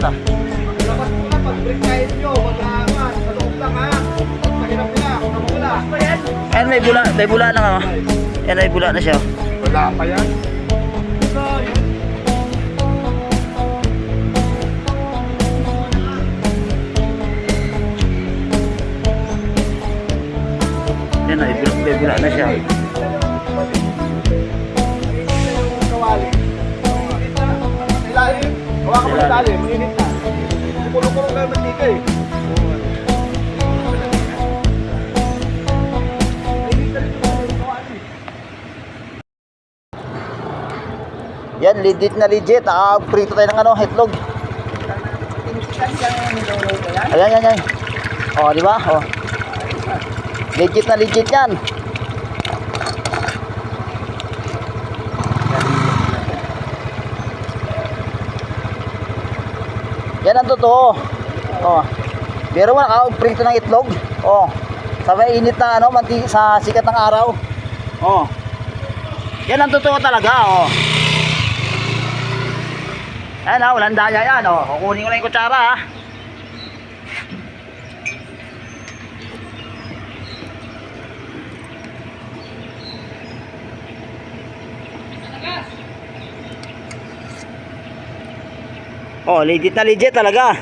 na. Labas mo na, pag-break kayo nyo, mag-aangan, sa loob lang ha. Mahirap nila, kung namula. Ayan, may bula na nga. Ayan, may bula na siya. Wala pa yan. Ayan, may bula na siya. Kawali. Ilalim. Hawakan mo sa ilalim, mainit na. Kulong-kulong kayo mantika eh. Yan, legit na legit. Prito tayo ng ano, itlog. Ayan, yan. O, di ba? O. Legit na legit yan. Yan ang totoo. O. Pero wala prito ng itlog. O. Sa may init na ano, sa sikat ng araw. O. Yan ang totoo talaga. O. Ayan ha, walang daya yan o. Kukunin ko lang yung kutsara ha. Oh, legit na legit talaga.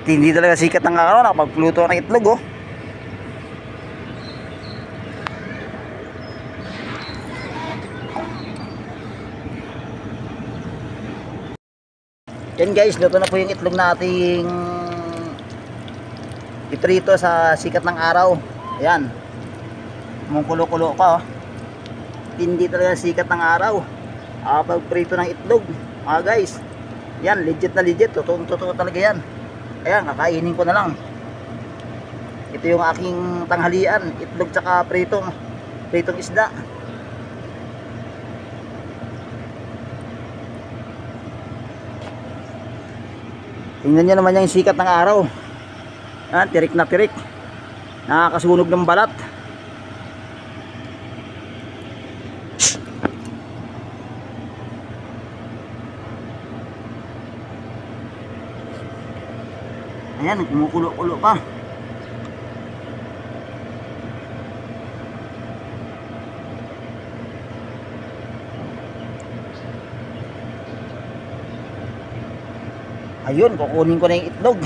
Hindi talaga sikat ng araw, nakapagpluto ng itlog oh. Yan guys, luto na po yung itlog nating iprito sa sikat ng araw. Ayan, kumukulo-kulo pa oh. Hindi talaga sikat ng araw pagprito ng itlog guys. Yan, legit na legit, totoo talaga yan. Ayan, kakainin ko na lang. Ito yung aking tanghalian, itlog tsaka pritong isda. Tingnan nyo naman yung sikat ng araw. Tirik na tirik. Nakakasunog ng balat. Ayan, kumukulo-kulo pa. Ayun, kukunin ko na yung itlog.